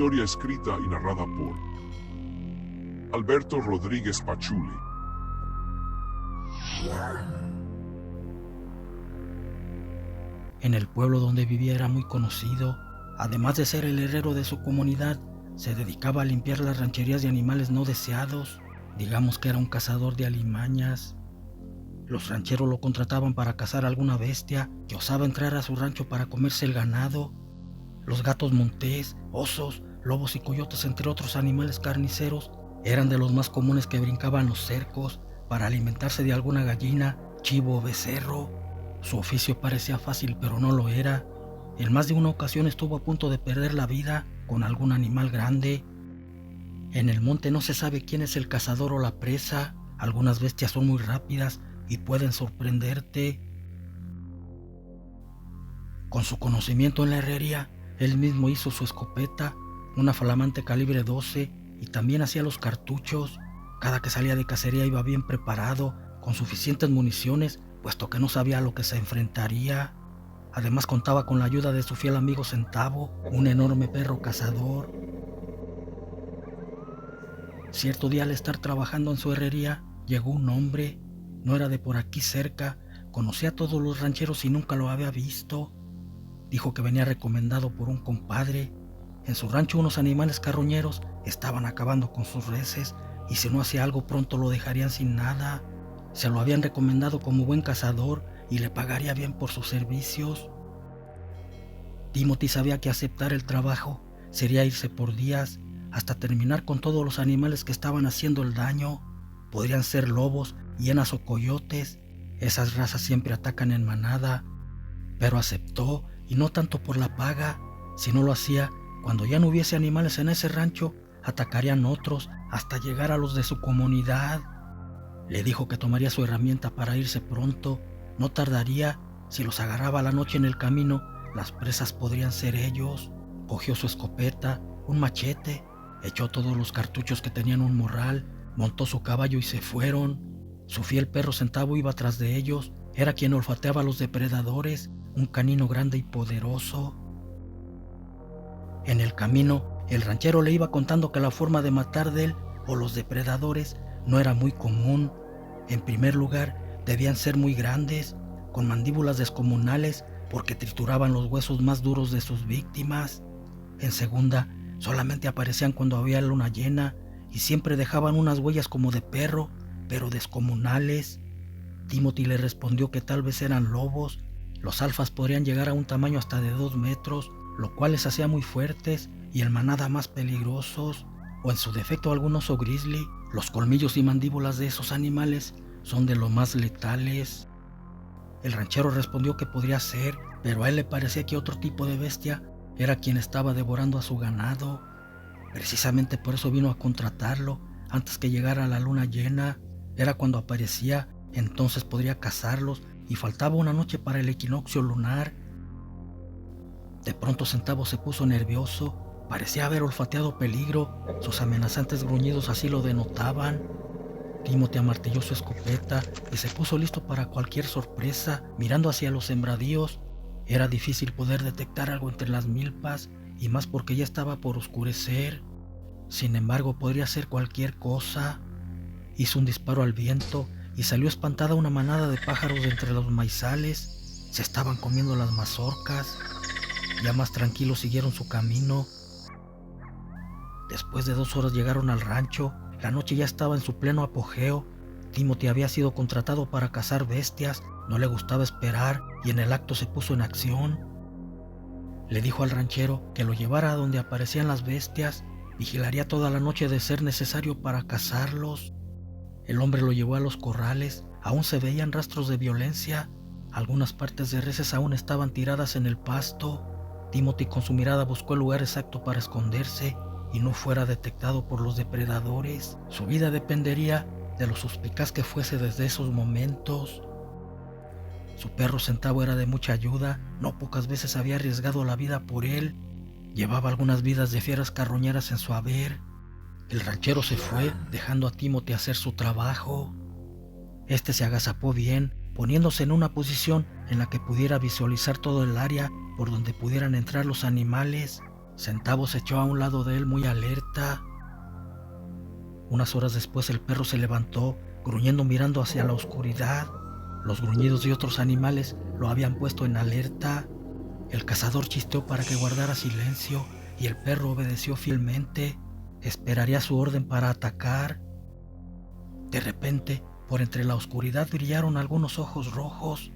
historia escrita y narrada por Alberto Rodríguez Pachuli. En el pueblo donde vivía era muy conocido. Además de ser el herrero de su comunidad, se dedicaba a limpiar las rancherías de animales no deseados. Digamos que era un cazador de alimañas. Los rancheros lo contrataban para cazar alguna bestia que osaba entrar a su rancho para comerse el ganado. Los gatos montés, osos, lobos y coyotes, entre otros animales carniceros, eran de los más comunes que brincaban los cercos para alimentarse de alguna gallina, chivo o becerro. Su oficio parecía fácil, pero no lo era. En más de una ocasión estuvo a punto de perder la vida con algún animal grande. En el monte no se sabe quién es el cazador o la presa. Algunas bestias son muy rápidas y pueden sorprenderte. Con su conocimiento en la herrería, él mismo hizo su escopeta, una flamante calibre 12, y también hacía los cartuchos. Cada que salía de cacería iba bien preparado, con suficientes municiones, puesto que no sabía a lo que se enfrentaría. Además contaba con la ayuda de su fiel amigo Centavo, un enorme perro cazador. Cierto día, al estar trabajando en su herrería, llegó un hombre. No era de por aquí cerca, conocía a todos los rancheros y nunca lo había visto. Dijo que venía recomendado por un compadre. En su rancho unos animales carroñeros estaban acabando con sus reses y si no hacía algo pronto lo dejarían sin nada. Se lo habían recomendado como buen cazador y le pagaría bien por sus servicios. Timothy sabía que aceptar el trabajo sería irse por días hasta terminar con todos los animales que estaban haciendo el daño. Podrían ser lobos, hienas o coyotes. Esas razas siempre atacan en manada. Pero aceptó, y no tanto por la paga. Si no lo hacía, cuando ya no hubiese animales en ese rancho, atacarían otros hasta llegar a los de su comunidad. Le dijo que tomaría su herramienta para irse pronto. No tardaría. Si los agarraba a la noche en el camino, las presas podrían ser ellos. Cogió su escopeta, un machete, echó todos los cartuchos que tenían un morral, montó su caballo y se fueron. Su fiel perro Centavo iba tras de ellos. Era quien olfateaba a los depredadores, un canino grande y poderoso. En el camino, el ranchero le iba contando que la forma de matar de él o los depredadores no era muy común. En primer lugar, debían ser muy grandes, con mandíbulas descomunales porque trituraban los huesos más duros de sus víctimas. En segunda, solamente aparecían cuando había luna llena y siempre dejaban unas huellas como de perro, pero descomunales. Timothy le respondió que tal vez eran lobos. Los alfas podrían llegar a un tamaño hasta de 2 metros, lo cual les hacía muy fuertes y en manada más peligrosos, o en su defecto algún oso grizzly. Los colmillos y mandíbulas de esos animales son de lo más letales. El ranchero respondió que podría ser, pero a él le parecía que otro tipo de bestia era quien estaba devorando a su ganado. Precisamente por eso vino a contratarlo antes que llegara la luna llena. Era cuando aparecía, entonces podría cazarlos, y faltaba una noche para el equinoccio lunar. De pronto Centavo se puso nervioso. Parecía haber olfateado peligro. Sus amenazantes gruñidos así lo denotaban. Timothy amartilló su escopeta y se puso listo para cualquier sorpresa, mirando hacia los sembradíos. Era difícil poder detectar algo entre las milpas, y más porque ya estaba por oscurecer. Sin embargo, podría ser cualquier cosa. Hizo un disparo al viento y salió espantada una manada de pájaros de entre los maizales. Se estaban comiendo las mazorcas. Ya más tranquilos siguieron su camino. Después de 2 horas llegaron al rancho. La noche ya estaba en su pleno apogeo. Timothy había sido contratado para cazar bestias. No le gustaba esperar y en el acto se puso en acción. Le dijo al ranchero que lo llevara a donde aparecían las bestias. Vigilaría toda la noche de ser necesario para cazarlos. El hombre lo llevó a los corrales. Aún se veían rastros de violencia. Algunas partes de reses aún estaban tiradas en el pasto. Timothy con su mirada buscó el lugar exacto para esconderse y no fuera detectado por los depredadores. Su vida dependería de lo suspicaz que fuese desde esos momentos. Su perro Centavo era de mucha ayuda. No pocas veces había arriesgado la vida por él. Llevaba algunas vidas de fieras carroñeras en su haber. El ranchero se fue, dejando a Timothy hacer su trabajo. Este se agazapó bien, poniéndose en una posición en la que pudiera visualizar todo el área por donde pudieran entrar los animales. Centavo se echó a un lado de él muy alerta. Unas horas después el perro se levantó, gruñendo mirando hacia la oscuridad. Los gruñidos de otros animales lo habían puesto en alerta. El cazador chisteó para que guardara silencio y el perro obedeció fielmente. Esperaría su orden para atacar. De repente, por entre la oscuridad brillaron algunos ojos rojos.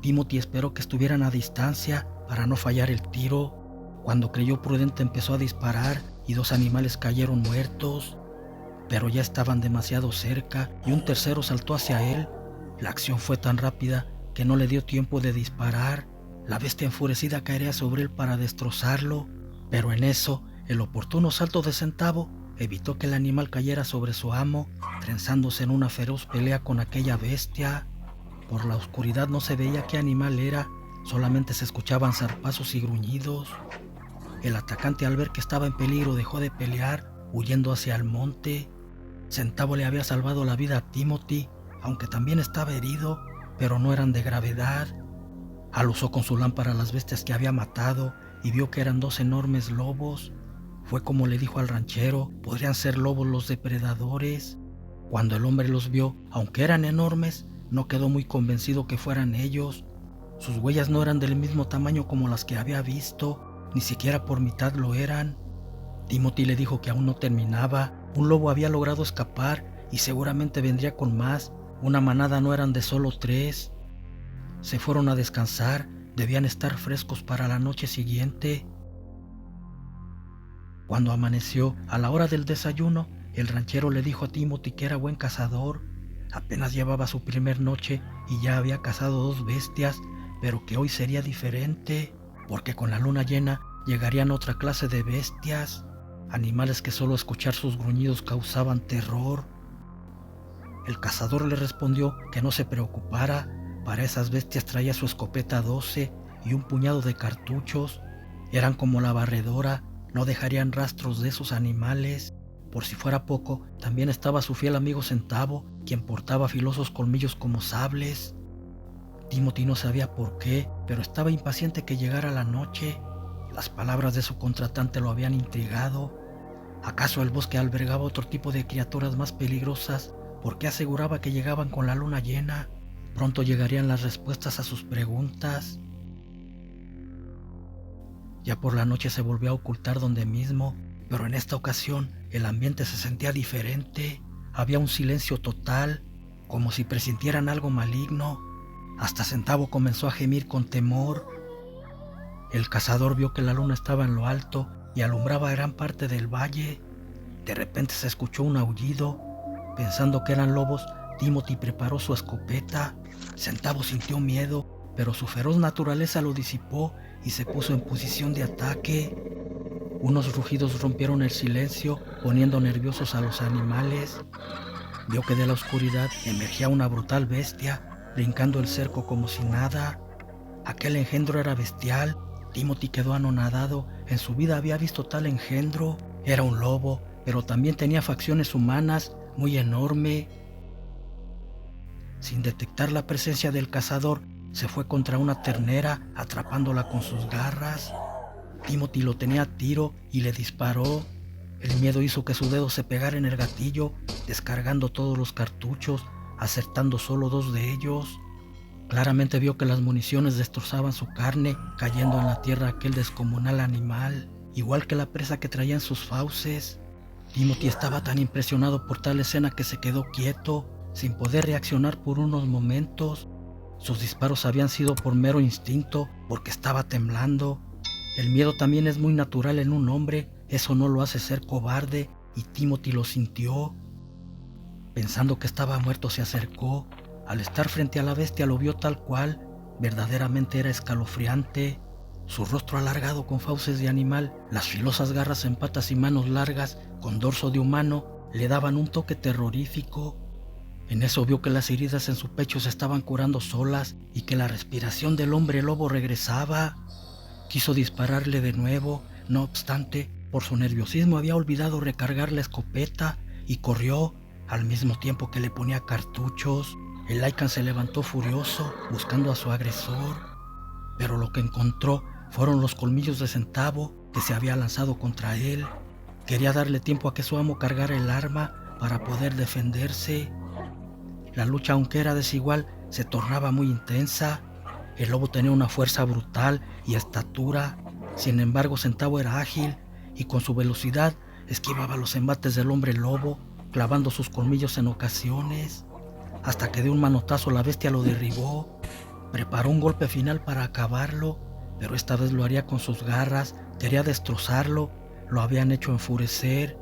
Timothy esperó que estuvieran a distancia para no fallar el tiro. Cuando creyó prudente empezó a disparar y 2 animales cayeron muertos, pero ya estaban demasiado cerca y un tercero saltó hacia él. La acción fue tan rápida que no le dio tiempo de disparar. La bestia enfurecida caería sobre él para destrozarlo, pero en eso el oportuno salto de Centavo evitó que el animal cayera sobre su amo, trenzándose en una feroz pelea con aquella bestia. Por la oscuridad no se veía qué animal era, solamente se escuchaban zarpazos y gruñidos. El atacante, al ver que estaba en peligro, dejó de pelear, huyendo hacia el monte. Centavo le había salvado la vida a Timothy, aunque también estaba herido, pero no eran de gravedad. Alusó con su lámpara las bestias que había matado y vio que eran 2 enormes lobos. Fue como le dijo al ranchero, podrían ser lobos los depredadores. Cuando el hombre los vio, aunque eran enormes, no quedó muy convencido que fueran ellos. Sus huellas no eran del mismo tamaño como las que había visto, ni siquiera por mitad lo eran. Timothy le dijo que aún no terminaba. Un lobo había logrado escapar y seguramente vendría con más. Una manada no eran de solo 3. Se fueron a descansar, debían estar frescos para la noche siguiente. Cuando amaneció, a la hora del desayuno, el ranchero le dijo a Timothy que era buen cazador. Apenas llevaba su primer noche y ya había cazado 2 bestias, pero que hoy sería diferente, porque con la luna llena llegarían otra clase de bestias, animales que solo escuchar sus gruñidos causaban terror. El cazador le respondió que no se preocupara, para esas bestias traía su escopeta 12 y un puñado de cartuchos. Eran como la barredora, no dejarían rastros de esos animales. Por si fuera poco, también estaba su fiel amigo Centavo, quien portaba filosos colmillos como sables. Timothy no sabía por qué, pero estaba impaciente que llegara la noche. Las palabras de su contratante lo habían intrigado. ¿Acaso el bosque albergaba otro tipo de criaturas más peligrosas? ¿Por qué aseguraba que llegaban con la luna llena? Pronto llegarían las respuestas a sus preguntas. Ya por la noche se volvió a ocultar donde mismo, pero en esta ocasión el ambiente se sentía diferente. Había un silencio total, como si presintieran algo maligno. Hasta Centavo comenzó a gemir con temor. El cazador vio que la luna estaba en lo alto y alumbraba gran parte del valle. De repente se escuchó un aullido. Pensando que eran lobos, Timothy preparó su escopeta. Centavo sintió miedo, pero su feroz naturaleza lo disipó y se puso en posición de ataque. Unos rugidos rompieron el silencio, poniendo nerviosos a los animales. Vio que de la oscuridad emergía una brutal bestia, brincando el cerco como si nada. Aquel engendro era bestial. Timothy quedó anonadado. En su vida había visto tal engendro. Era un lobo, pero también tenía facciones humanas, muy enorme. Sin detectar la presencia del cazador, se fue contra una ternera, atrapándola con sus garras. Timothy lo tenía a tiro y le disparó. El miedo hizo que su dedo se pegara en el gatillo, descargando todos los cartuchos, acertando solo 2 de ellos. Claramente vio que las municiones destrozaban su carne, cayendo en la tierra aquel descomunal animal, igual que la presa que traía en sus fauces. Timothy estaba tan impresionado por tal escena que se quedó quieto, sin poder reaccionar por unos momentos. Sus disparos habían sido por mero instinto, porque estaba temblando. El miedo también es muy natural en un hombre, eso no lo hace ser cobarde, y Timothy lo sintió. Pensando que estaba muerto, se acercó. Al estar frente a la bestia lo vio tal cual, verdaderamente era escalofriante. Su rostro alargado con fauces de animal, las filosas garras en patas y manos largas con dorso de humano le daban un toque terrorífico. En eso vio que las heridas en su pecho se estaban curando solas y que la respiración del hombre lobo regresaba. Quiso dispararle de nuevo, no obstante, por su nerviosismo había olvidado recargar la escopeta y corrió al mismo tiempo que le ponía cartuchos. El Lycan se levantó furioso, buscando a su agresor, pero lo que encontró fueron los colmillos de Centavo, que se había lanzado contra él. Quería darle tiempo a que su amo cargara el arma para poder defenderse. La lucha, aunque era desigual, se tornaba muy intensa. El lobo tenía una fuerza brutal y estatura. Sin embargo, Centauro era ágil y con su velocidad esquivaba los embates del hombre lobo, clavando sus colmillos en ocasiones, hasta que de un manotazo la bestia lo derribó. Preparó un golpe final para acabarlo, pero esta vez lo haría con sus garras. Quería destrozarlo, lo habían hecho enfurecer.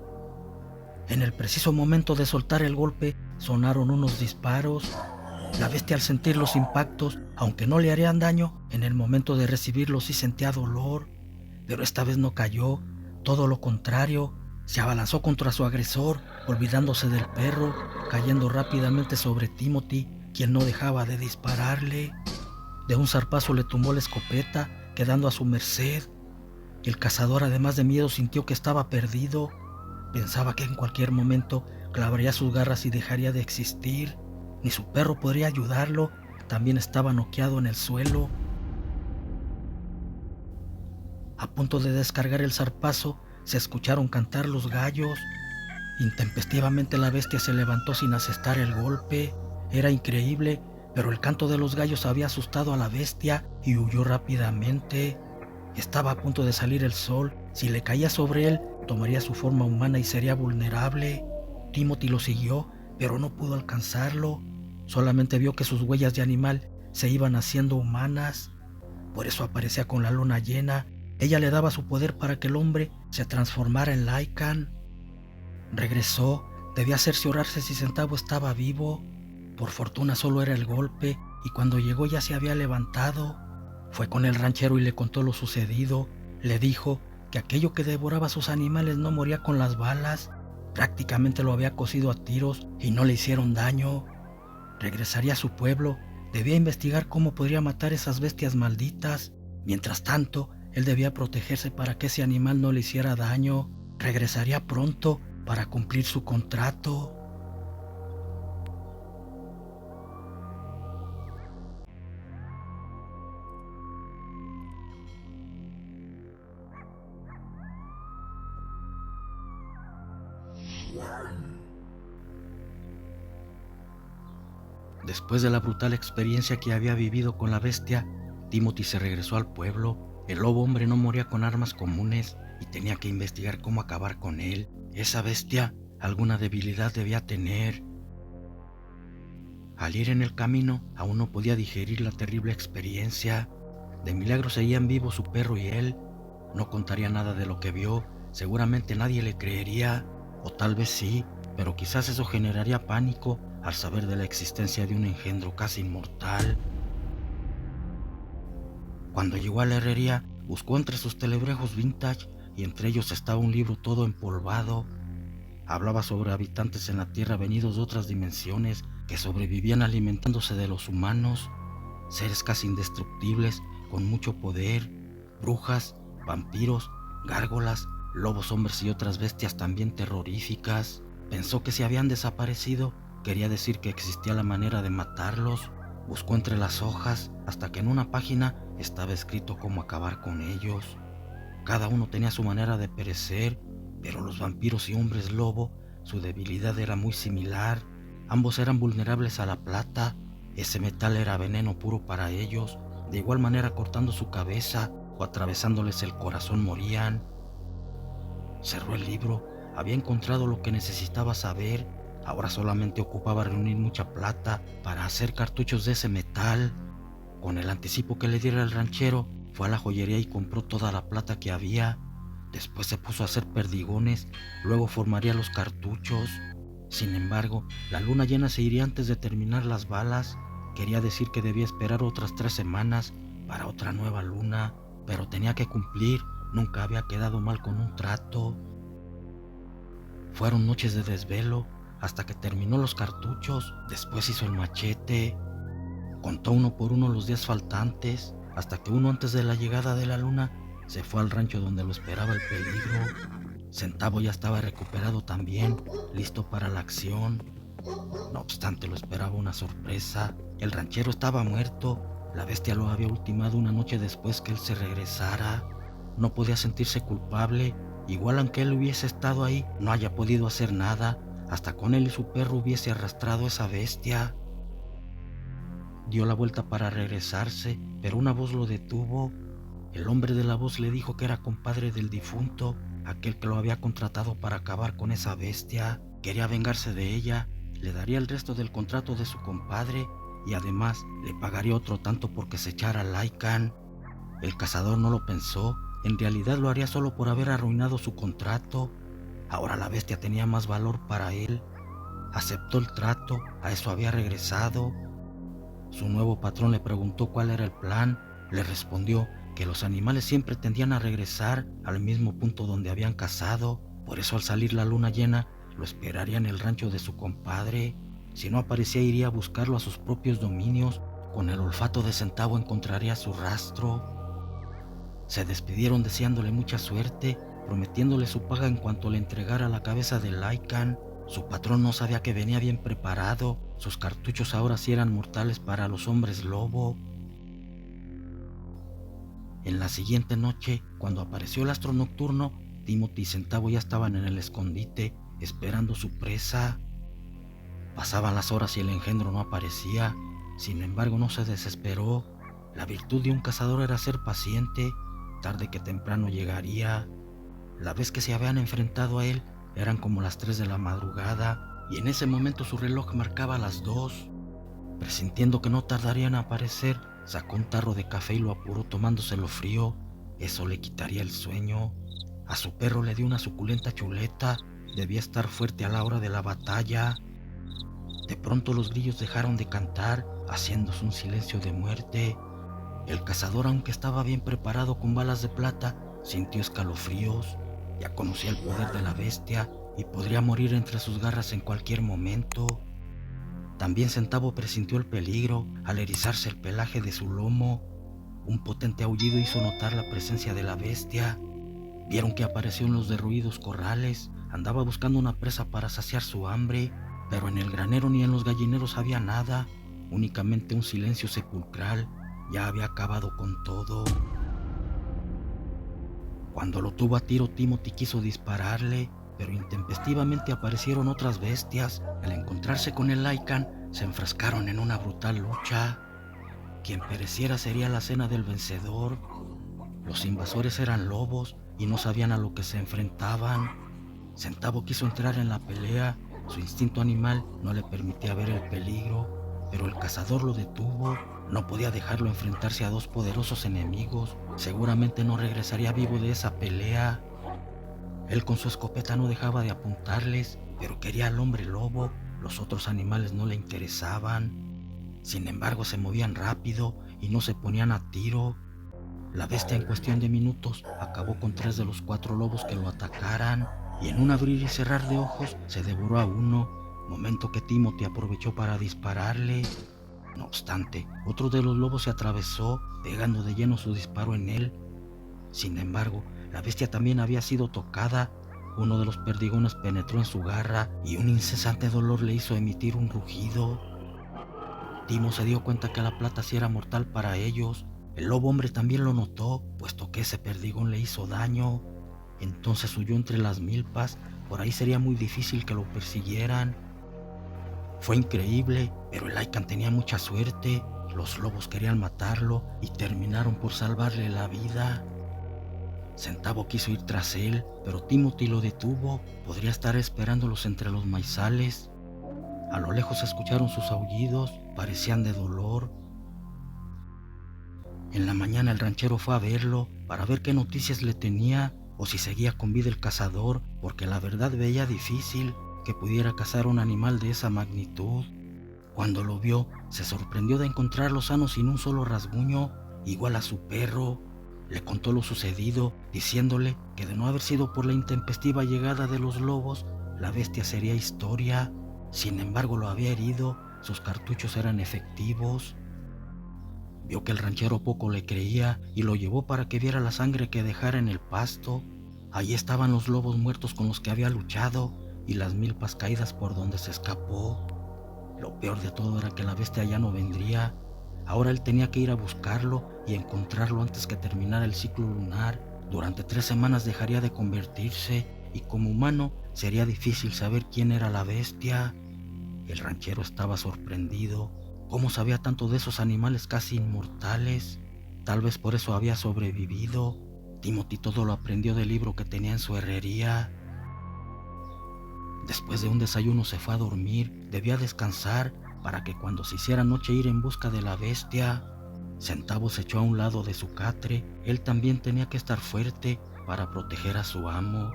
En el preciso momento de soltar el golpe, sonaron unos disparos. La bestia, al sentir los impactos, aunque no le harían daño, en el momento de recibirlos sí sentía dolor, pero esta vez no cayó, todo lo contrario, se abalanzó contra su agresor, olvidándose del perro, cayendo rápidamente sobre Timothy, quien no dejaba de dispararle. De un zarpazo le tumbó la escopeta, quedando a su merced. El cazador, además de miedo, sintió que estaba perdido. Pensaba que en cualquier momento clavaría sus garras y dejaría de existir. Ni su perro podría ayudarlo, también estaba noqueado en el suelo. A punto de descargar el zarpazo, se escucharon cantar los gallos. Intempestivamente la bestia se levantó sin asestar el golpe. Era increíble, pero el canto de los gallos había asustado a la bestia y huyó rápidamente. Estaba a punto de salir el sol. Si le caía sobre él, tomaría su forma humana y sería vulnerable. Timothy lo siguió, pero no pudo alcanzarlo. Solamente vio que sus huellas de animal se iban haciendo humanas. Por eso aparecía con la luna llena. Ella le daba su poder para que el hombre se transformara en Lycan. Regresó. Debía cerciorarse si Centauro estaba vivo. Por fortuna solo era el golpe, y cuando llegó ya se había levantado. Fue con el ranchero y le contó lo sucedido. Le dijo que aquello que devoraba a sus animales no moría con las balas. Prácticamente lo había cosido a tiros y no le hicieron daño. Regresaría a su pueblo. Debía investigar cómo podría matar esas bestias malditas. Mientras tanto, él debía protegerse para que ese animal no le hiciera daño. Regresaría pronto para cumplir su contrato. Después de la brutal experiencia que había vivido con la bestia, Timothy se regresó al pueblo. El lobo hombre no moría con armas comunes y tenía que investigar cómo acabar con él. Esa bestia alguna debilidad debía tener. Al ir en el camino, aún no podía digerir la terrible experiencia. De milagro seguían vivos su perro y él. No contaría nada de lo que vio. Seguramente nadie le creería, o tal vez sí, pero quizás eso generaría pánico al saber de la existencia de un engendro casi inmortal. Cuando llegó a la herrería, buscó entre sus telebrejos vintage y entre ellos estaba un libro todo empolvado. Hablaba sobre habitantes en la Tierra venidos de otras dimensiones que sobrevivían alimentándose de los humanos, seres casi indestructibles con mucho poder, brujas, vampiros, gárgolas, lobos hombres y otras bestias también terroríficas. Pensó que si habían desaparecido, quería decir que existía la manera de matarlos. Buscó entre las hojas hasta que en una página estaba escrito cómo acabar con ellos. Cada uno tenía su manera de perecer, pero los vampiros y hombres lobo, su debilidad era muy similar. Ambos eran vulnerables a la plata. Ese metal era veneno puro para ellos. De igual manera, cortando su cabeza o atravesándoles el corazón morían. Cerró el libro. Había encontrado lo que necesitaba saber. Ahora solamente ocupaba reunir mucha plata para hacer cartuchos de ese metal. Con el anticipo que le diera el ranchero, fue a la joyería y compró toda la plata que había. Después se puso a hacer perdigones, luego formaría los cartuchos. Sin embargo, la luna llena se iría antes de terminar las balas. Quería decir que debía esperar otras 3 semanas para otra nueva luna, pero tenía que cumplir. Nunca había quedado mal con un trato. Fueron noches de desvelo hasta que terminó los cartuchos. Después hizo el machete. Contó uno por uno los días faltantes, hasta que uno antes de la llegada de la luna se fue al rancho donde lo esperaba el peligro. Centauro ya estaba recuperado también, listo para la acción. No obstante, lo esperaba una sorpresa. El ranchero estaba muerto. La bestia lo había ultimado una noche después que él se regresara. no podía sentirse culpable, igual aunque él hubiese estado ahí, no haya podido hacer nada, hasta con él y su perro hubiese arrastrado esa bestia. Dio la vuelta para regresarse, pero una voz lo detuvo. El hombre de la voz le dijo que era compadre del difunto, aquel que lo había contratado para acabar con esa bestia. Quería vengarse de ella, le daría el resto del contrato de su compadre y además le pagaría otro tanto porque se echara a Lycan. El cazador no lo pensó, en realidad lo haría solo por haber arruinado su contrato. Ahora la bestia tenía más valor para él. Aceptó el trato, a eso había regresado. Su nuevo patrón le preguntó cuál era el plan. Le respondió que los animales siempre tendían a regresar al mismo punto donde habían cazado. Por eso al salir la luna llena, lo esperaría en el rancho de su compadre. Si no aparecía, iría a buscarlo a sus propios dominios. Con el olfato de Centavo encontraría su rastro. Se despidieron deseándole mucha suerte, prometiéndole su paga en cuanto le entregara la cabeza de Lycan. Su patrón no sabía que venía bien preparado. Sus cartuchos ahora sí eran mortales para los hombres lobo. En la siguiente noche, cuando apareció el astro nocturno, Timothy y Centavo ya estaban en el escondite, esperando su presa. Pasaban las horas y el engendro no aparecía. Sin embargo, no se desesperó. La virtud de un cazador era ser paciente. Tarde que temprano llegaría. La vez que se habían enfrentado a él, eran como las 3 de la madrugada, y en ese momento su reloj marcaba las 2. Presintiendo que no tardaría en aparecer, sacó un tarro de café y lo apuró tomándoselo frío. Eso le quitaría el sueño. A su perro le dio una suculenta chuleta. Debía estar fuerte a la hora de la batalla. De pronto los grillos dejaron de cantar, haciéndose un silencio de muerte. El cazador, aunque estaba bien preparado con balas de plata, sintió escalofríos. Ya conocía el poder de la bestia y podría morir entre sus garras en cualquier momento. También Centavo presintió el peligro al erizarse el pelaje de su lomo. Un potente aullido hizo notar la presencia de la bestia. Vieron que apareció en los derruidos corrales. Andaba buscando una presa para saciar su hambre, pero en el granero ni en los gallineros había nada, únicamente un silencio sepulcral. Ya había acabado con todo. Cuando lo tuvo a tiro, Timothy quiso dispararle, pero intempestivamente aparecieron otras bestias. Al encontrarse con el Lycan, se enfrascaron en una brutal lucha. Quien pereciera sería la cena del vencedor. Los invasores eran lobos y no sabían a lo que se enfrentaban. Centavo quiso entrar en la pelea. Su instinto animal no le permitía ver el peligro, pero el cazador lo detuvo. No podía dejarlo enfrentarse a 2 poderosos enemigos. Seguramente no regresaría vivo de esa pelea. Él con su escopeta no dejaba de apuntarles, pero quería al hombre lobo. Los otros animales no le interesaban. Sin embargo, se movían rápido y no se ponían a tiro. La bestia en cuestión de minutos acabó con 3 de los 4 lobos que lo atacaran, y en un abrir y cerrar de ojos se devoró a uno, momento que Timothy aprovechó para dispararle. No obstante, otro de los lobos se atravesó, pegando de lleno su disparo en él. Sin embargo, la bestia también había sido tocada. Uno de los perdigones penetró en su garra y un incesante dolor le hizo emitir un rugido. Timo se dio cuenta que la plata sí era mortal para ellos. El lobo hombre también lo notó, puesto que ese perdigón le hizo daño. Entonces huyó entre las milpas. Por ahí sería muy difícil que lo persiguieran. Fue increíble, pero el Lycan tenía mucha suerte. Los lobos querían matarlo y terminaron por salvarle la vida. Centavo quiso ir tras él, pero Timothy lo detuvo. Podría estar esperándolos entre los maizales. A lo lejos se escucharon sus aullidos, parecían de dolor. En la mañana el ranchero fue a verlo para ver qué noticias le tenía o si seguía con vida el cazador, porque la verdad veía difícil que pudiera cazar un animal de esa magnitud. Cuando lo vio, se sorprendió de encontrarlo sano sin un solo rasguño, igual a su perro. Le contó lo sucedido, diciéndole que de no haber sido por la intempestiva llegada de los lobos, la bestia sería historia. Sin embargo, lo había herido, sus cartuchos eran efectivos. Vio que el ranchero poco le creía y lo llevó para que viera la sangre que dejara en el pasto. Allí estaban los lobos muertos con los que había luchado y las milpas caídas por donde se escapó. Lo peor de todo era que la bestia ya no vendría. Ahora él tenía que ir a buscarlo y encontrarlo antes que terminara el ciclo lunar. Durante 3 semanas dejaría de convertirse y como humano sería difícil saber quién era la bestia. El ranchero estaba sorprendido. ¿Cómo sabía tanto de esos animales casi inmortales? Tal vez por eso había sobrevivido. Timothy todo lo aprendió del libro que tenía en su herrería. Después de un desayuno se fue a dormir. Debía descansar para que cuando se hiciera noche ir en busca de la bestia. Centavo se echó a un lado de su catre. Él también tenía que estar fuerte para proteger a su amo.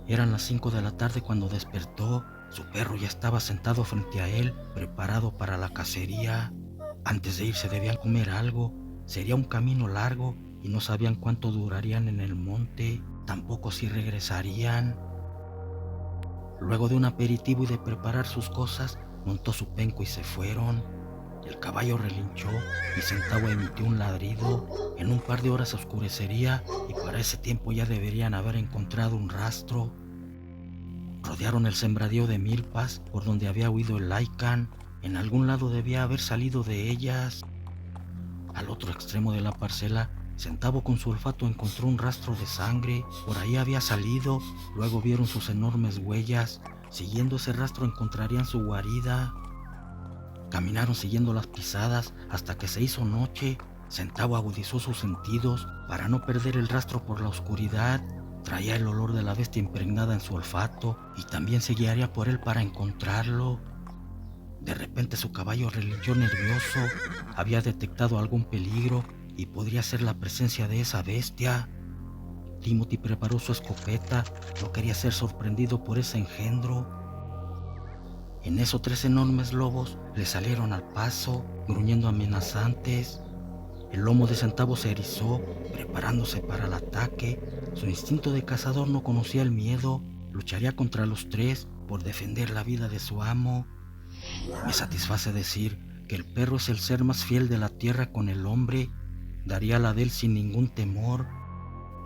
Eran las 5 de la tarde cuando despertó. Su perro ya estaba sentado frente a él, preparado para la cacería. Antes de irse debían comer algo. Sería un camino largo y no sabían cuánto durarían en el monte, tampoco si regresarían. Luego de un aperitivo y de preparar sus cosas, montó su penco y se fueron. El caballo relinchó y Centavo emitió un ladrido. En un par de horas oscurecería y para ese tiempo ya deberían haber encontrado un rastro. Rodearon el sembradío de milpas por donde había huido el Lycan. En algún lado debía haber salido de ellas. Al otro extremo de la parcela, Centavo con su olfato encontró un rastro de sangre. Por ahí había salido. Luego vieron sus enormes huellas. Siguiendo ese rastro encontrarían su guarida. Caminaron siguiendo las pisadas hasta que se hizo noche. Centavo agudizó sus sentidos para no perder el rastro por la oscuridad. Traía el olor de la bestia impregnada en su olfato y también se guiaría por él para encontrarlo. De repente su caballo relinchó nervioso. Había detectado algún peligro y podría ser la presencia de esa bestia. Timothy preparó su escopeta. No quería ser sorprendido por ese engendro. En eso 3 enormes lobos le salieron al paso, gruñendo amenazantes. El lomo de Centavo se erizó, preparándose para el ataque. Su instinto de cazador no conocía el miedo. Lucharía contra los 3 por defender la vida de su amo. Me satisface decir que el perro es el ser más fiel de la tierra con el hombre. Daría la de él sin ningún temor.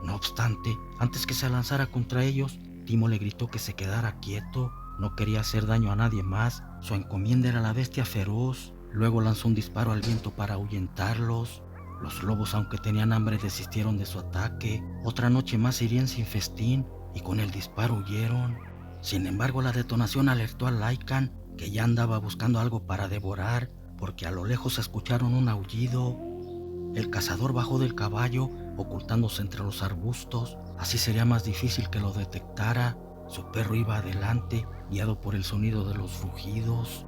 No obstante, antes que se lanzara contra ellos, Timo le gritó que se quedara quieto. No quería hacer daño a nadie más. Su encomienda era la bestia feroz. Luego lanzó un disparo al viento para ahuyentarlos. Los lobos, aunque tenían hambre, desistieron de su ataque. Otra noche más irían sin festín y con el disparo huyeron. Sin embargo, la detonación alertó al Lycan, que ya andaba buscando algo para devorar, porque a lo lejos escucharon un aullido. El cazador bajó del caballo, ocultándose entre los arbustos. Así sería más difícil que lo detectara. Su perro iba adelante, guiado por el sonido de los rugidos.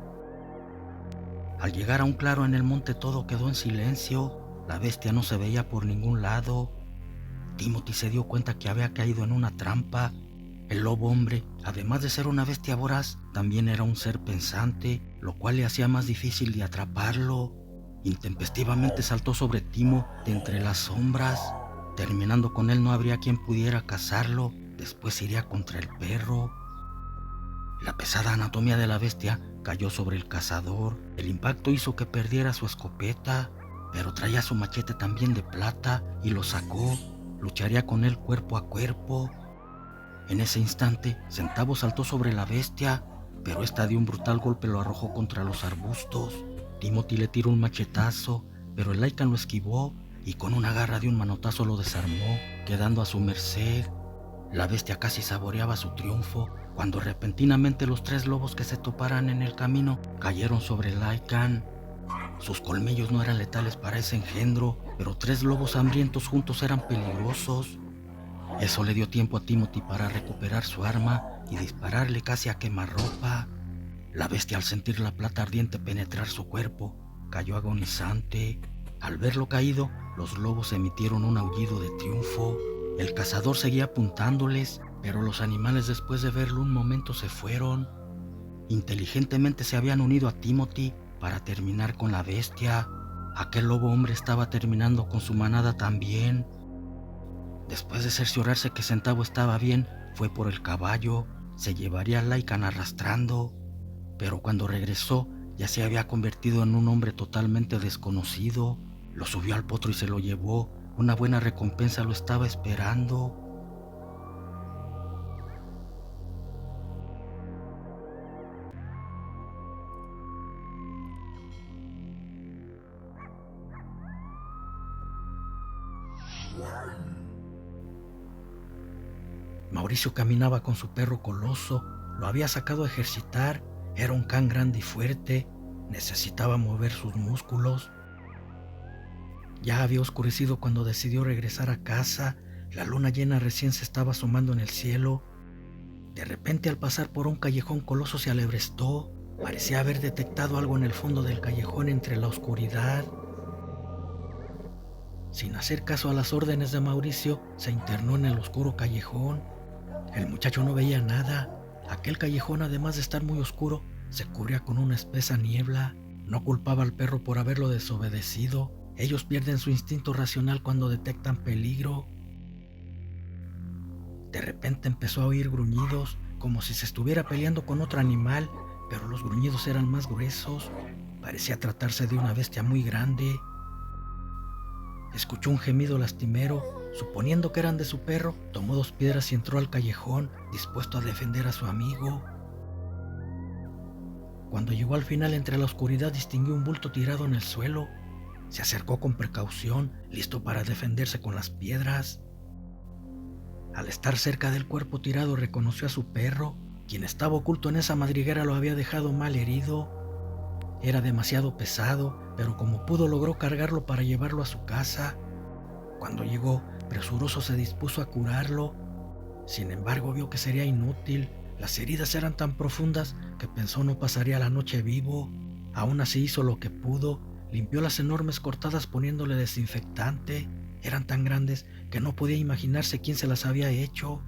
Al llegar a un claro en el monte todo quedó en silencio. La bestia no se veía por ningún lado. Timothy se dio cuenta que había caído en una trampa. El lobo hombre, además de ser una bestia voraz, también era un ser pensante, lo cual le hacía más difícil de atraparlo. Intempestivamente saltó sobre Timo de entre las sombras. Terminando con él no habría quien pudiera cazarlo. Después iría contra el perro. La pesada anatomía de la bestia cayó sobre el cazador. El impacto hizo que perdiera su escopeta, pero traía su machete también de plata y lo sacó. Lucharía con él cuerpo a cuerpo. En ese instante, Centavo saltó sobre la bestia, pero esta de un brutal golpe lo arrojó contra los arbustos. Timothy le tiró un machetazo, pero el Lycan lo esquivó y con una garra de un manotazo lo desarmó, quedando a su merced. La bestia casi saboreaba su triunfo cuando repentinamente los 3 lobos que se toparan en el camino cayeron sobre el Lycan. Sus colmillos no eran letales para ese engendro, pero 3 lobos hambrientos juntos eran peligrosos. Eso le dio tiempo a Timothy para recuperar su arma y dispararle casi a quemarropa. La bestia, al sentir la plata ardiente penetrar su cuerpo, cayó agonizante. Al verlo caído, los lobos emitieron un aullido de triunfo. El cazador seguía apuntándoles, pero los animales después de verlo un momento se fueron. Inteligentemente se habían unido a Timothy para terminar con la bestia. Aquel lobo hombre estaba terminando con su manada también. Después de cerciorarse que Centavo estaba bien, fue por el caballo. Se llevaría al Lycan arrastrando, pero cuando regresó ya se había convertido en un hombre totalmente desconocido. Lo subió al potro y se lo llevó. Una buena recompensa lo estaba esperando. Mauricio caminaba con su perro Coloso, lo había sacado a ejercitar, era un can grande y fuerte, necesitaba mover sus músculos. Ya había oscurecido cuando decidió regresar a casa, la luna llena recién se estaba asomando en el cielo. De repente, al pasar por un callejón, Coloso se alebrestó, parecía haber detectado algo en el fondo del callejón entre la oscuridad. Sin hacer caso a las órdenes de Mauricio, se internó en el oscuro callejón. El muchacho no veía nada. Aquel callejón, además de estar muy oscuro, se cubría con una espesa niebla. No culpaba al perro por haberlo desobedecido. Ellos pierden su instinto racional cuando detectan peligro. De repente empezó a oír gruñidos, como si se estuviera peleando con otro animal, pero los gruñidos eran más gruesos. Parecía tratarse de una bestia muy grande. Escuchó un gemido lastimero. Suponiendo que eran de su perro, tomó 2 piedras y entró al callejón, dispuesto a defender a su amigo. Cuando llegó al final, entre la oscuridad, distinguió un bulto tirado en el suelo. Se acercó con precaución, listo para defenderse con las piedras. Al estar cerca del cuerpo tirado, reconoció a su perro. Quien estaba oculto en esa madriguera lo había dejado mal herido. Era demasiado pesado, pero como pudo logró cargarlo para llevarlo a su casa. Cuando llegó, presuroso se dispuso a curarlo. Sin embargo, vio que sería inútil. Las heridas eran tan profundas que pensó no pasaría la noche vivo. Aún así hizo lo que pudo. Limpió las enormes cortadas poniéndole desinfectante. Eran tan grandes que no podía imaginarse quién se las había hecho.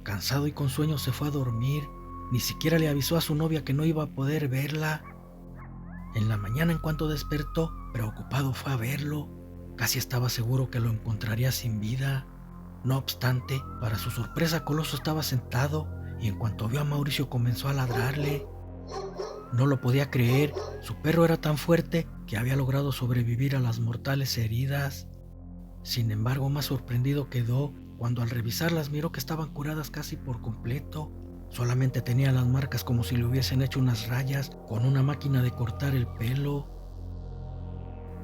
Cansado y con sueño se fue a dormir. Ni siquiera le avisó a su novia que no iba a poder verla. En la mañana, en cuanto despertó, preocupado fue a verlo. Casi estaba seguro que lo encontraría sin vida. No obstante, para su sorpresa, Coloso estaba sentado y en cuanto vio a Mauricio comenzó a ladrarle. No lo podía creer, su perro era tan fuerte que había logrado sobrevivir a las mortales heridas. Sin embargo, más sorprendido quedó cuando al revisarlas miró que estaban curadas casi por completo. Solamente tenía las marcas como si le hubiesen hecho unas rayas con una máquina de cortar el pelo.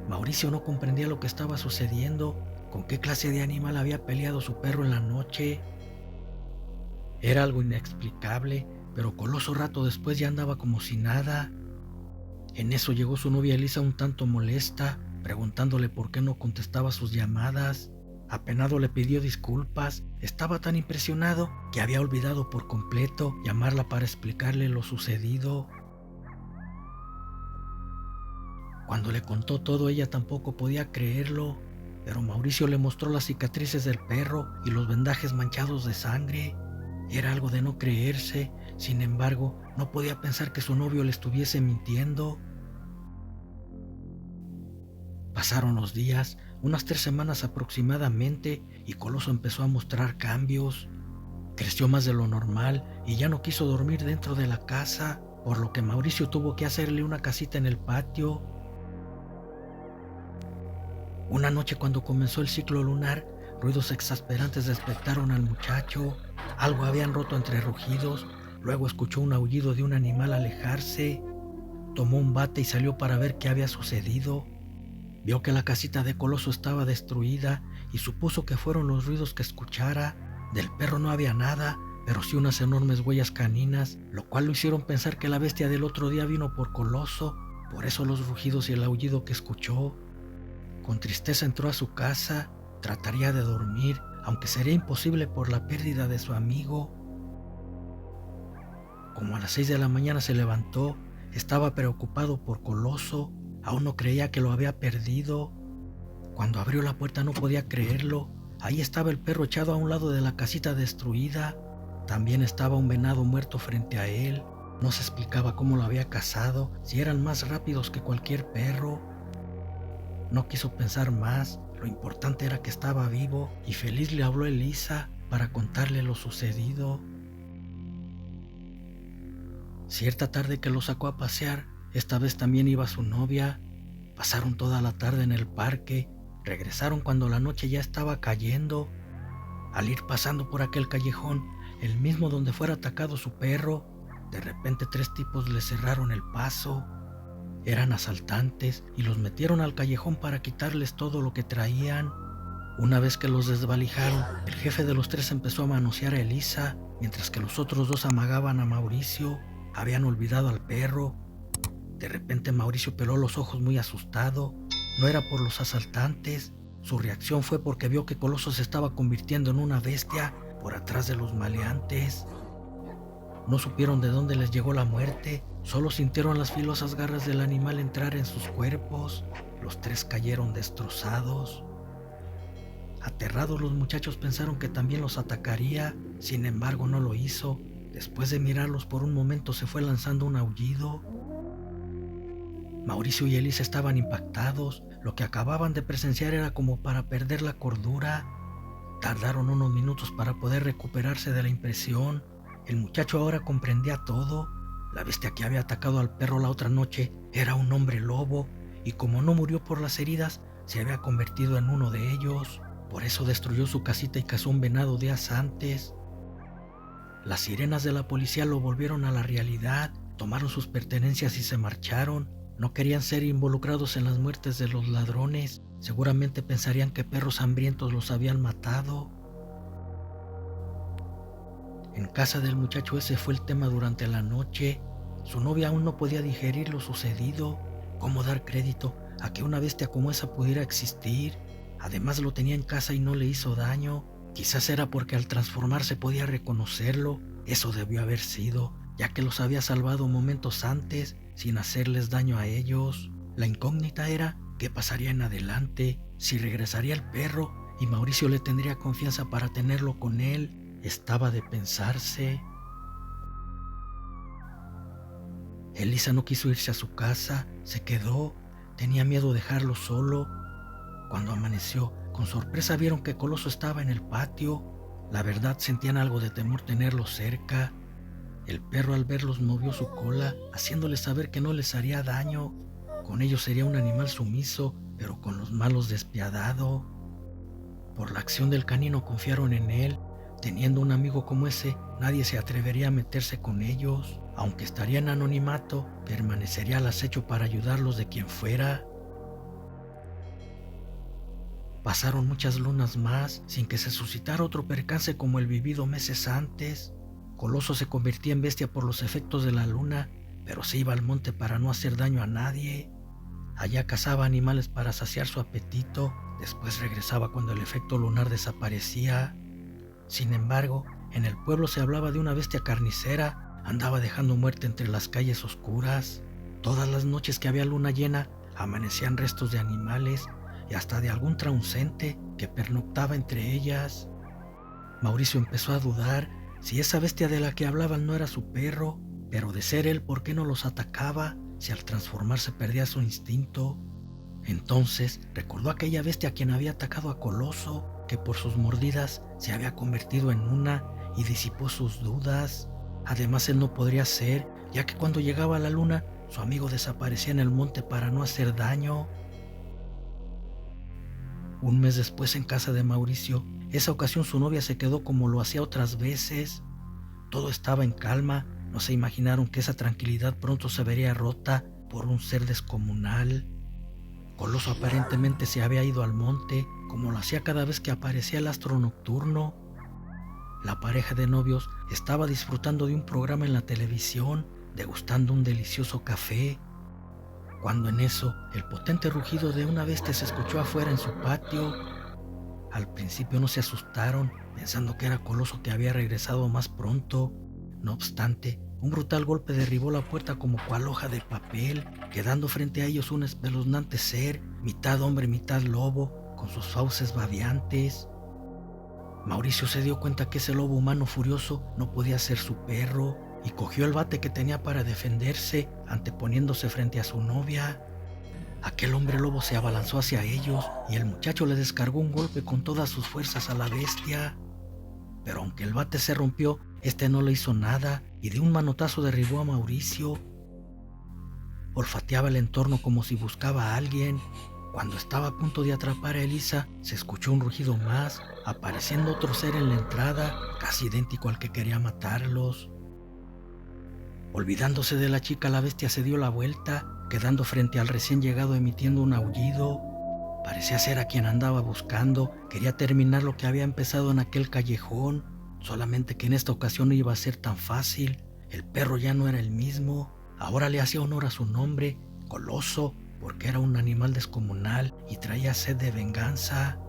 Mauricio no comprendía lo que estaba sucediendo, con qué clase de animal había peleado su perro en la noche. Era algo inexplicable, pero Coloso rato después ya andaba como si nada. En eso llegó su novia Elisa un tanto molesta, preguntándole por qué no contestaba sus llamadas. Apenado le pidió disculpas, estaba tan impresionado que había olvidado por completo llamarla para explicarle lo sucedido. Cuando le contó todo, ella tampoco podía creerlo, pero Mauricio le mostró las cicatrices del perro y los vendajes manchados de sangre. Era algo de no creerse, sin embargo, no podía pensar que su novio le estuviese mintiendo. Pasaron los días, unas 3 semanas aproximadamente, y Coloso empezó a mostrar cambios. Creció más de lo normal y ya no quiso dormir dentro de la casa, por lo que Mauricio tuvo que hacerle una casita en el patio. Una noche, cuando comenzó el ciclo lunar, ruidos exasperantes despertaron al muchacho. Algo habían roto entre rugidos. Luego escuchó un aullido de un animal alejarse. Tomó un bate y salió para ver qué había sucedido. Vio que la casita de Coloso estaba destruida y supuso que fueron los ruidos que escuchara. Del perro no había nada, pero sí unas enormes huellas caninas, lo cual lo hicieron pensar que la bestia del otro día vino por Coloso. Por eso los rugidos y el aullido que escuchó. Con tristeza entró a su casa. Trataría de dormir, aunque sería imposible por la pérdida de su amigo. Como a las 6 de la mañana se levantó, estaba preocupado por Coloso. Aún no creía que lo había perdido. Cuando abrió la puerta no podía creerlo. Ahí estaba el perro echado a un lado de la casita destruida. También estaba un venado muerto frente a él. No se explicaba cómo lo había cazado, si eran más rápidos que cualquier perro. No quiso pensar más, lo importante era que estaba vivo y feliz le habló Elisa para contarle lo sucedido. Cierta tarde que lo sacó a pasear, esta vez también iba su novia. Pasaron toda la tarde en el parque, regresaron cuando la noche ya estaba cayendo. Al ir pasando por aquel callejón, el mismo donde fuera atacado su perro, de repente 3 tipos le cerraron el paso. Eran asaltantes y los metieron al callejón para quitarles todo lo que traían. Una vez que los desvalijaron, el jefe de los tres empezó a manosear a Elisa, mientras que los otros dos amagaban a Mauricio. Habían olvidado al perro. De repente Mauricio peló los ojos muy asustado. No era por los asaltantes. Su reacción fue porque vio que Coloso se estaba convirtiendo en una bestia por atrás de los maleantes. No supieron de dónde les llegó la muerte, solo sintieron las filosas garras del animal entrar en sus cuerpos. Los tres cayeron destrozados. Aterrados, los muchachos pensaron que también los atacaría, sin embargo no lo hizo. Después de mirarlos por un momento se fue lanzando un aullido. Mauricio y Elisa estaban impactados. Lo que acababan de presenciar era como para perder la cordura. Tardaron unos minutos para poder recuperarse de la impresión. El muchacho ahora comprendía todo. La bestia que había atacado al perro la otra noche era un hombre lobo, y como no murió por las heridas, se había convertido en uno de ellos. Por eso destruyó su casita y cazó un venado días antes. Las sirenas de la policía lo volvieron a la realidad, tomaron sus pertenencias y se marcharon. No querían ser involucrados en las muertes de los ladrones. Seguramente pensarían que perros hambrientos los habían matado. En casa del muchacho ese fue el tema durante la noche. Su novia aún no podía digerir lo sucedido. ¿Cómo dar crédito a que una bestia como esa pudiera existir? Además lo tenía en casa y no le hizo daño. Quizás era porque al transformarse podía reconocerlo. Eso debió haber sido, ya que los había salvado momentos antes sin hacerles daño a ellos. La incógnita era qué pasaría en adelante, si regresaría el perro y Mauricio le tendría confianza para tenerlo con él. Estaba de pensarse. Elisa no quiso irse a su casa, se quedó. Tenía miedo de dejarlo solo. Cuando amaneció, con sorpresa vieron que Coloso estaba en el patio. La verdad, sentían algo de temor tenerlo cerca. El perro al verlos movió su cola, haciéndoles saber que no les haría daño. Con ellos sería un animal sumiso, pero con los malos despiadado. Por la acción del canino confiaron en él. Teniendo un amigo como ese, nadie se atrevería a meterse con ellos. Aunque estaría en anonimato, permanecería al acecho para ayudarlos de quien fuera. Pasaron muchas lunas más sin que se suscitara otro percance como el vivido meses antes. Coloso se convertía en bestia por los efectos de la luna, pero se iba al monte para no hacer daño a nadie. Allá cazaba animales para saciar su apetito, después regresaba cuando el efecto lunar desaparecía. Sin embargo, en el pueblo se hablaba de una bestia carnicera, andaba dejando muerte entre las calles oscuras. Todas las noches que había luna llena, amanecían restos de animales y hasta de algún transeúnte que pernoctaba entre ellas. Mauricio empezó a dudar si esa bestia de la que hablaban no era su perro, pero de ser él, ¿por qué no los atacaba si al transformarse perdía su instinto? Entonces recordó aquella bestia a quien había atacado a Coloso, que por sus mordidas se había convertido en una, y disipó sus dudas. Además él no podría ser, ya que cuando llegaba la luna, su amigo desaparecía en el monte para no hacer daño. Un mes después, en casa de Mauricio, esa ocasión su novia se quedó como lo hacía otras veces. Todo estaba en calma, no se imaginaron que esa tranquilidad pronto se vería rota por un ser descomunal. Coloso aparentemente se había ido al monte, como lo hacía cada vez que aparecía el astro nocturno. La pareja de novios estaba disfrutando de un programa en la televisión, degustando un delicioso café, cuando en eso el potente rugido de una bestia se escuchó afuera en su patio. Al principio no se asustaron, pensando que era Coloso que había regresado más pronto. No obstante, un brutal golpe derribó la puerta como cual hoja de papel, quedando frente a ellos un espeluznante ser, mitad hombre, mitad lobo, con sus fauces babeantes. Mauricio se dio cuenta que ese lobo humano furioso no podía ser su perro, y cogió el bate que tenía para defenderse, anteponiéndose frente a su novia. Aquel hombre lobo se abalanzó hacia ellos y el muchacho le descargó un golpe con todas sus fuerzas a la bestia. Pero aunque el bate se rompió, este no le hizo nada y de un manotazo derribó a Mauricio. Olfateaba el entorno como si buscaba a alguien. Cuando estaba a punto de atrapar a Elisa, se escuchó un rugido más, apareciendo otro ser en la entrada, casi idéntico al que quería matarlos. Olvidándose de la chica, la bestia se dio la vuelta, quedando frente al recién llegado emitiendo un aullido. Parecía ser a quien andaba buscando. Quería terminar lo que había empezado en aquel callejón, solamente que en esta ocasión no iba a ser tan fácil. El perro ya no era el mismo. Ahora le hacía honor a su nombre, Coloso, porque era un animal descomunal y traía sed de venganza.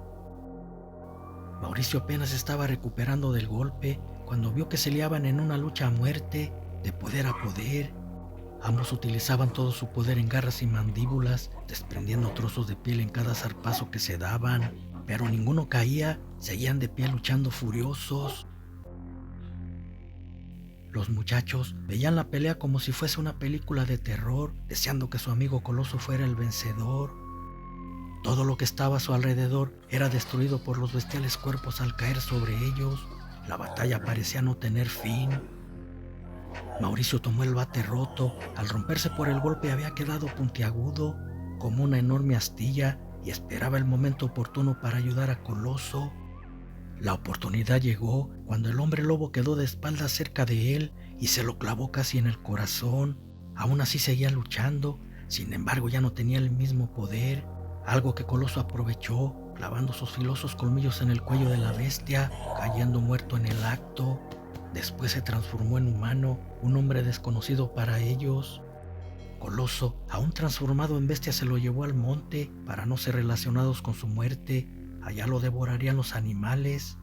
Mauricio apenas estaba recuperando del golpe cuando vio que se liaban en una lucha a muerte, de poder a poder. Ambos utilizaban todo su poder en garras y mandíbulas, desprendiendo trozos de piel en cada zarpazo que se daban, pero ninguno caía. Seguían de pie luchando furiosos. Los muchachos veían la pelea como si fuese una película de terror, deseando que su amigo Coloso fuera el vencedor. Todo lo que estaba a su alrededor era destruido por los bestiales cuerpos al caer sobre ellos. La batalla parecía no tener fin. Mauricio tomó el bate roto. Al romperse por el golpe había quedado puntiagudo, como una enorme astilla, y esperaba el momento oportuno para ayudar a Coloso. La oportunidad llegó cuando el hombre lobo quedó de espaldas cerca de él y se lo clavó casi en el corazón. Aún así seguía luchando, sin embargo ya no tenía el mismo poder, algo que Coloso aprovechó, clavando sus filosos colmillos en el cuello de la bestia, cayendo muerto en el acto. Después se transformó en humano, un hombre desconocido para ellos. Coloso, aún transformado en bestia, se lo llevó al monte para no ser relacionados con su muerte. Allá lo devorarían los animales.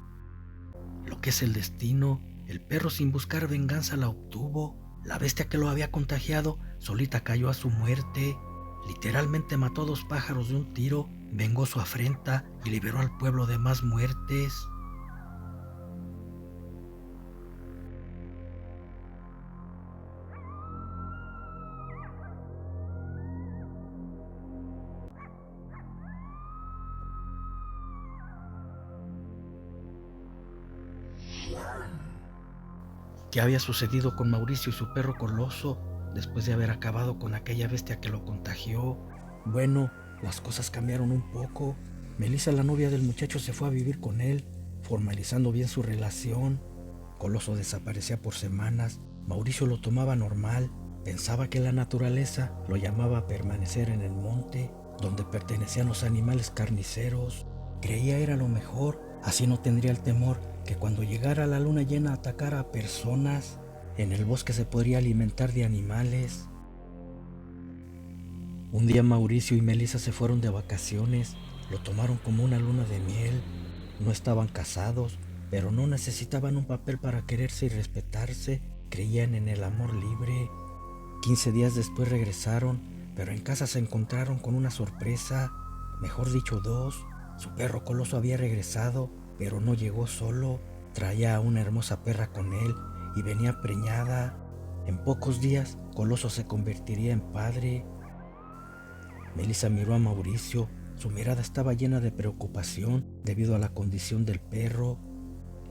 Lo que es el destino, el perro sin buscar venganza la obtuvo. La bestia que lo había contagiado solita cayó a su muerte. Literalmente mató a 2 pájaros de un tiro, vengó su afrenta y liberó al pueblo de más muertes. ¿Qué había sucedido con Mauricio y su perro Coloso después de haber acabado con aquella bestia que lo contagió? Bueno, las cosas cambiaron un poco. Melissa, la novia del muchacho, se fue a vivir con él, formalizando bien su relación. Coloso desaparecía por semanas. Mauricio lo tomaba normal. Pensaba que la naturaleza lo llamaba a permanecer en el monte, donde pertenecían los animales carniceros. Creía era lo mejor, así no tendría el temor que cuando llegara la luna llena atacara a personas. En el bosque se podría alimentar de animales. Un día Mauricio y Melissa se fueron de vacaciones. Lo tomaron como una luna de miel. No estaban casados, pero no necesitaban un papel para quererse y respetarse. Creían en el amor libre. 15 días después regresaron, pero en casa se encontraron con una sorpresa. Mejor dicho, 2. Su perro Coloso había regresado, pero no llegó solo. Traía a una hermosa perra con él y venía preñada. En pocos días, Coloso se convertiría en padre. Melissa miró a Mauricio. Su mirada estaba llena de preocupación debido a la condición del perro.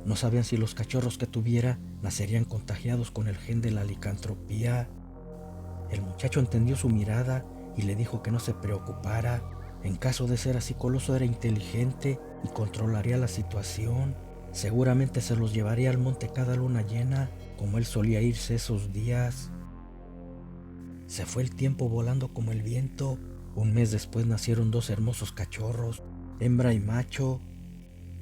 No sabían si los cachorros que tuviera nacerían contagiados con el gen de la licantropía. El muchacho entendió su mirada y le dijo que no se preocupara. En caso de ser así, Coloso era inteligente y controlaría la situación. Seguramente se los llevaría al monte cada luna llena, como él solía irse esos días. Se fue el tiempo volando como el viento. Un mes después nacieron 2 hermosos cachorros, hembra y macho.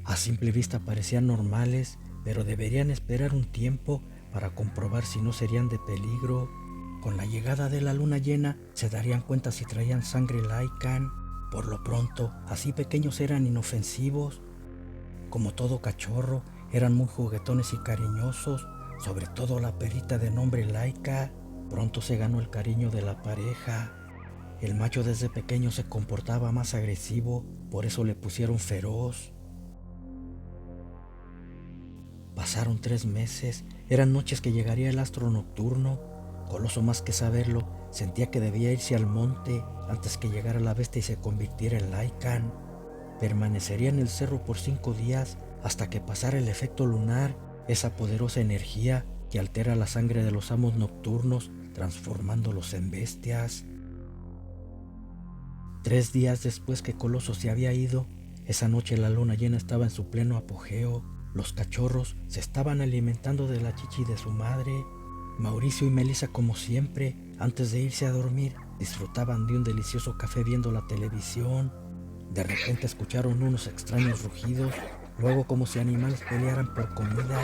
A simple vista parecían normales, pero deberían esperar un tiempo para comprobar si no serían de peligro. Con la llegada de la luna llena se darían cuenta si traían sangre Lycan. Por lo pronto, así pequeños eran inofensivos. Como todo cachorro, eran muy juguetones y cariñosos, sobre todo la perrita de nombre Laika. Pronto se ganó el cariño de la pareja. El macho desde pequeño se comportaba más agresivo, por eso le pusieron Feroz. Pasaron 3 meses, eran noches que llegaría el astro nocturno. Coloso, más que saberlo, sentía que debía irse al monte antes que llegara la bestia y se convirtiera en Lycan. Permanecería en el cerro por 5 días hasta que pasara el efecto lunar, esa poderosa energía que altera la sangre de los amos nocturnos, transformándolos en bestias. 3 días después que Coloso se había ido, esa noche la luna llena estaba en su pleno apogeo. Los cachorros se estaban alimentando de la chichi de su madre. Mauricio y Melissa, como siempre, antes de irse a dormir, disfrutaban de un delicioso café viendo la televisión. De repente escucharon unos extraños rugidos, luego como si animales pelearan por comida.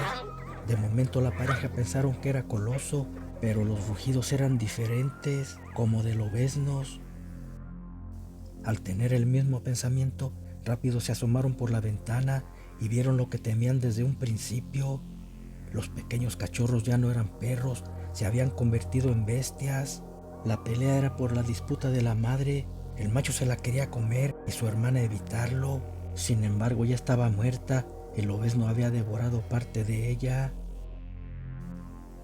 De momento la pareja pensaron que era Coloso, pero los rugidos eran diferentes, como de lobeznos. Al tener el mismo pensamiento, rápido se asomaron por la ventana y vieron lo que temían desde un principio. Los pequeños cachorros ya no eran perros, se habían convertido en bestias. La pelea era por la disputa de la madre. El macho se la quería comer y su hermana evitarlo. Sin embargo, ya estaba muerta. El lobezno había devorado parte de ella.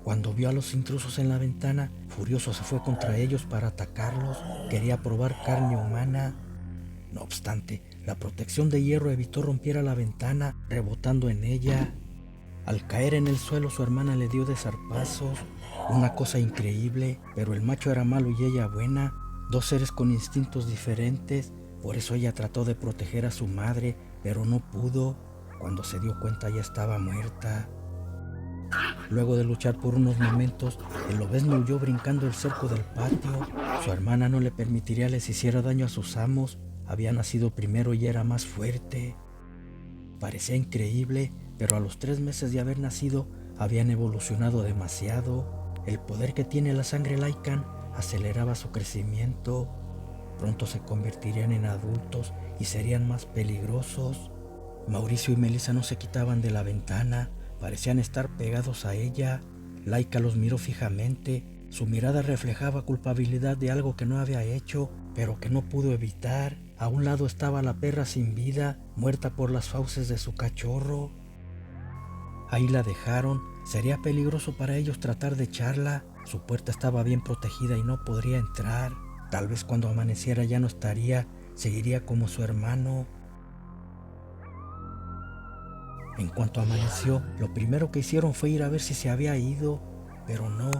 Cuando vio a los intrusos en la ventana, furioso se fue contra ellos para atacarlos. Quería probar carne humana. No obstante, la protección de hierro evitó rompiera la ventana, rebotando en ella. Al caer en el suelo, su hermana le dio de zarpazos. Una cosa increíble, pero el macho era malo y ella buena. Dos seres con instintos diferentes. Por eso ella trató de proteger a su madre, pero no pudo. Cuando se dio cuenta ya estaba muerta. Luego de luchar por unos momentos, el lobezno huyó brincando el cerco del patio. Su hermana no le permitiría les hiciera daño a sus amos. Había nacido primero y era más fuerte. Parecía increíble, pero a los 3 meses de haber nacido habían evolucionado demasiado. El poder que tiene la sangre Lycan aceleraba su crecimiento. Pronto se convertirían en adultos y serían más peligrosos. Mauricio y Melissa no se quitaban de la ventana, parecían estar pegados a ella. Laika los miró fijamente. Su mirada reflejaba culpabilidad de algo que no había hecho, pero que no pudo evitar. A un lado estaba la perra sin vida, muerta por las fauces de su cachorro. Ahí la dejaron. Sería peligroso para ellos tratar de echarla. Su puerta estaba bien protegida y no podría entrar. Tal vez cuando amaneciera ya no estaría, seguiría como su hermano. En cuanto amaneció, lo primero que hicieron fue ir a ver si se había ido, pero no.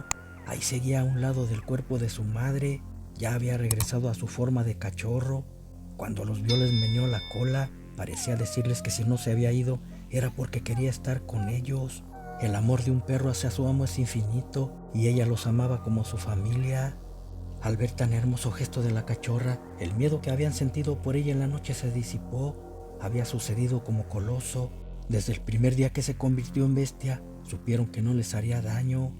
Ahí seguía a un lado del cuerpo de su madre. Ya había regresado a su forma de cachorro. Cuando los vio les meneó la cola. Parecía decirles que si no se había ido era porque quería estar con ellos. El amor de un perro hacia su amo es infinito y ella los amaba como su familia. Al ver tan hermoso gesto de la cachorra, el miedo que habían sentido por ella en la noche se disipó. Había sucedido como Coloso. Desde el primer día que se convirtió en bestia, supieron que no les haría daño.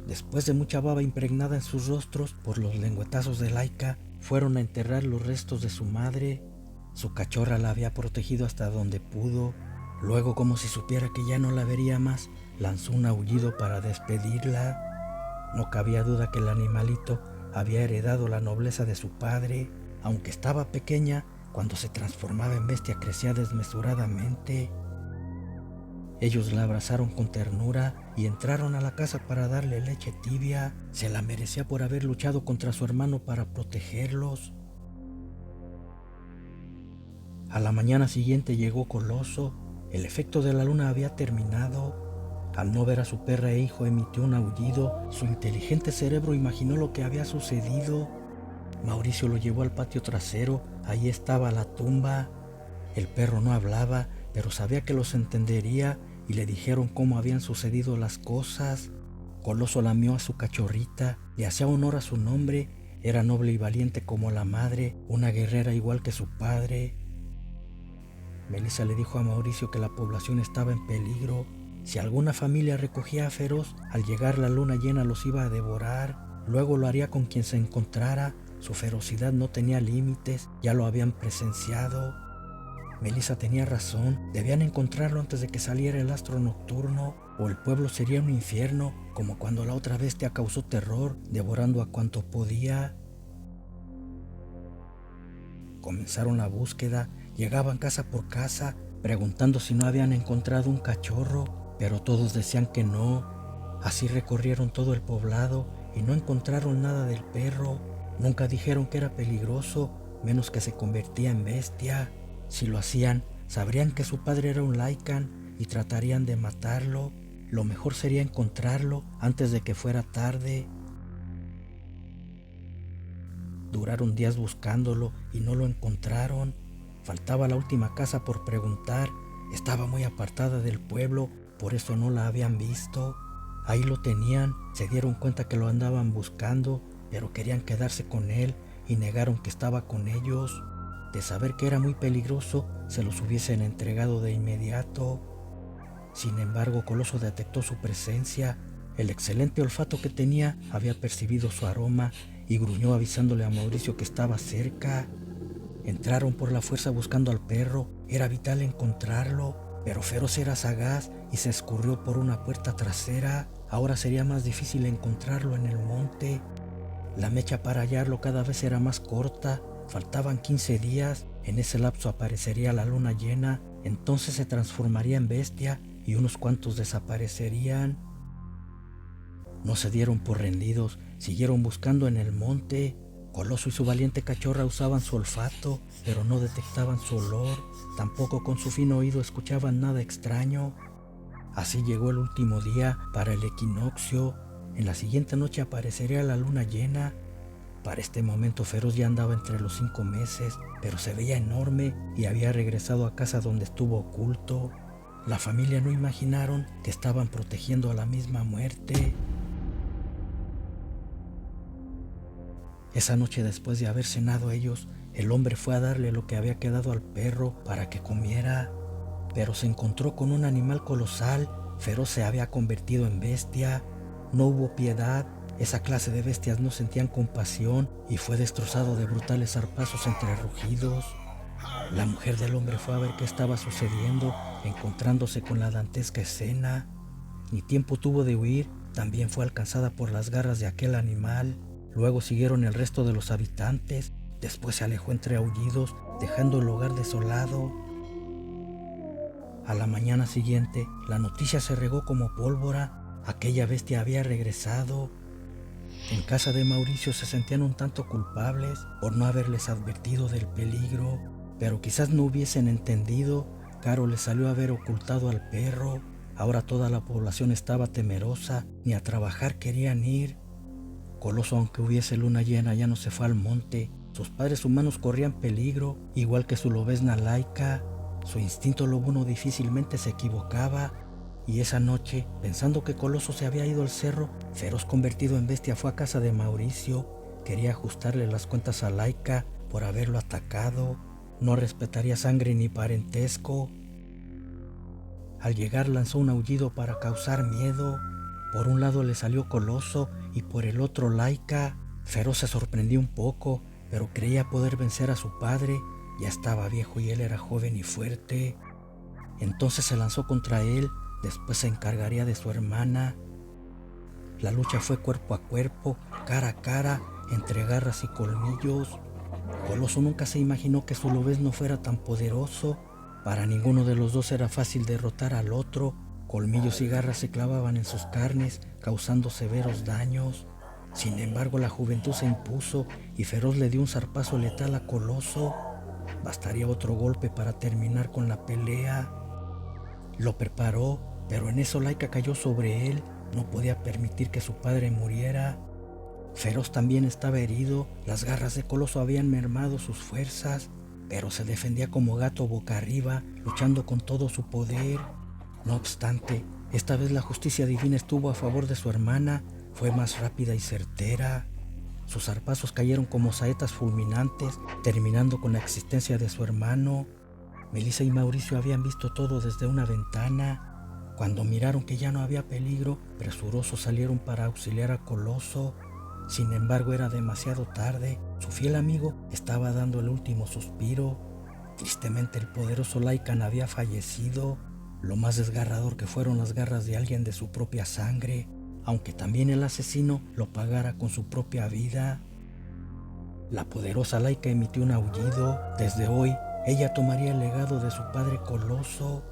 Después de mucha baba impregnada en sus rostros por los lengüetazos de Laika, fueron a enterrar los restos de su madre. Su cachorra la había protegido hasta donde pudo. Luego, como si supiera que ya no la vería más, lanzó un aullido para despedirla. No cabía duda que el animalito había heredado la nobleza de su padre. Aunque estaba pequeña, cuando se transformaba en bestia crecía desmesuradamente. Ellos la abrazaron con ternura y entraron a la casa para darle leche tibia. Se la merecía por haber luchado contra su hermano para protegerlos. A la mañana siguiente llegó Coloso. El efecto de la luna había terminado. Al no ver a su perra e hijo emitió un aullido. Su inteligente cerebro imaginó lo que había sucedido. Mauricio lo llevó al patio trasero. Ahí estaba la tumba. El perro no hablaba, pero sabía que los entendería y le dijeron cómo habían sucedido las cosas. Coloso lamió a su cachorrita, le hacía honor a su nombre. Era noble y valiente como la madre, una guerrera igual que su padre. Melissa le dijo a Mauricio que la población estaba en peligro. Si alguna familia recogía a Feroz, al llegar la luna llena los iba a devorar. Luego lo haría con quien se encontrara. Su ferocidad no tenía límites, ya lo habían presenciado. Melissa tenía razón, debían encontrarlo antes de que saliera el astro nocturno, o el pueblo sería un infierno, como cuando la otra bestia causó terror, devorando a cuanto podía. Comenzaron la búsqueda. Llegaban casa por casa, preguntando si no habían encontrado un cachorro, pero todos decían que no. Así recorrieron todo el poblado y no encontraron nada del perro. Nunca dijeron que era peligroso, menos que se convertía en bestia. Si lo hacían, sabrían que su padre era un Lycan y tratarían de matarlo. Lo mejor sería encontrarlo antes de que fuera tarde. Duraron días buscándolo y no lo encontraron. Faltaba la última casa por preguntar. Estaba muy apartada del pueblo, por eso no la habían visto. Ahí lo tenían, se dieron cuenta que lo andaban buscando, pero querían quedarse con él y negaron que estaba con ellos. de saber que era muy peligroso, se los hubiesen entregado de inmediato. Sin embargo, Coloso detectó su presencia. El excelente olfato que tenía había percibido su aroma y gruñó avisándole a Mauricio que estaba cerca. Entraron por la fuerza buscando al perro. Era vital encontrarlo, pero Feroz era sagaz y se escurrió por una puerta trasera. Ahora sería más difícil encontrarlo en el monte. La mecha para hallarlo cada vez era más corta. Faltaban 15 días. En ese lapso aparecería la luna llena. Entonces se transformaría en bestia y unos cuantos desaparecerían. No se dieron por rendidos. Siguieron buscando en el monte. Coloso y su valiente cachorra usaban su olfato, pero no detectaban su olor. Tampoco con su fino oído escuchaban nada extraño. Así llegó el último día para el equinoccio. En la siguiente noche aparecería la luna llena. Para este momento Feroz ya andaba entre los 5 meses, pero se veía enorme y había regresado a casa donde estuvo oculto. La familia no imaginaron que estaban protegiendo a la misma muerte. Esa noche, después de haber cenado ellos, el hombre fue a darle lo que había quedado al perro para que comiera, pero se encontró con un animal colosal. Feroz se había convertido en bestia. No hubo piedad. Esa clase de bestias no sentían compasión y fue destrozado de brutales zarpazos entre rugidos. La mujer del hombre fue a ver qué estaba sucediendo, encontrándose con la dantesca escena. Ni tiempo tuvo de huir, también fue alcanzada por las garras de aquel animal. Luego siguieron el resto de los habitantes. Después se alejó entre aullidos, dejando el hogar desolado. A la mañana siguiente, la noticia se regó como pólvora. Aquella bestia había regresado. En casa de Mauricio se sentían un tanto culpables por no haberles advertido del peligro, pero quizás no hubiesen entendido. Caro les salió a haber ocultado al perro. Ahora toda la población estaba temerosa, ni a trabajar querían ir. Coloso, aunque hubiese luna llena, ya no se fue al monte. Sus padres humanos corrían peligro, igual que su lobezna Laika. Su instinto lobuno difícilmente se equivocaba. Y esa noche, pensando que Coloso se había ido al cerro, Feroz convertido en bestia fue a casa de Mauricio. Quería ajustarle las cuentas a Laika por haberlo atacado. No respetaría sangre ni parentesco. Al llegar lanzó un aullido para causar miedo. Por un lado le salió Coloso y por el otro Laika. Feroz se sorprendió un poco, pero creía poder vencer a su padre. Ya estaba viejo y él era joven y fuerte. Entonces se lanzó contra él, después se encargaría de su hermana. La lucha fue cuerpo a cuerpo, cara a cara, entre garras y colmillos. Coloso nunca se imaginó que su lobezno fuera tan poderoso. Para ninguno de los dos era fácil derrotar al otro. Colmillos y garras se clavaban en sus carnes, causando severos daños. Sin embargo, la juventud se impuso y Feroz le dio un zarpazo letal a Coloso. Bastaría otro golpe para terminar con la pelea. Lo preparó, pero en eso Laika cayó sobre él. No podía permitir que su padre muriera. Feroz también estaba herido. Las garras de Coloso habían mermado sus fuerzas, pero se defendía como gato boca arriba, luchando con todo su poder. No obstante, esta vez la justicia divina estuvo a favor de su hermana. Fue más rápida y certera. Sus zarpazos cayeron como saetas fulminantes, terminando con la existencia de su hermano. Melissa y Mauricio habían visto todo desde una ventana. Cuando miraron que ya no había peligro, presurosos salieron para auxiliar a Coloso. Sin embargo, era demasiado tarde. Su fiel amigo estaba dando el último suspiro. Tristemente, el poderoso Laikan había fallecido. Lo más desgarrador que fueron las garras de alguien de su propia sangre, aunque también el asesino lo pagara con su propia vida. La poderosa Laika emitió un aullido. Desde hoy, ella tomaría el legado de su padre Coloso.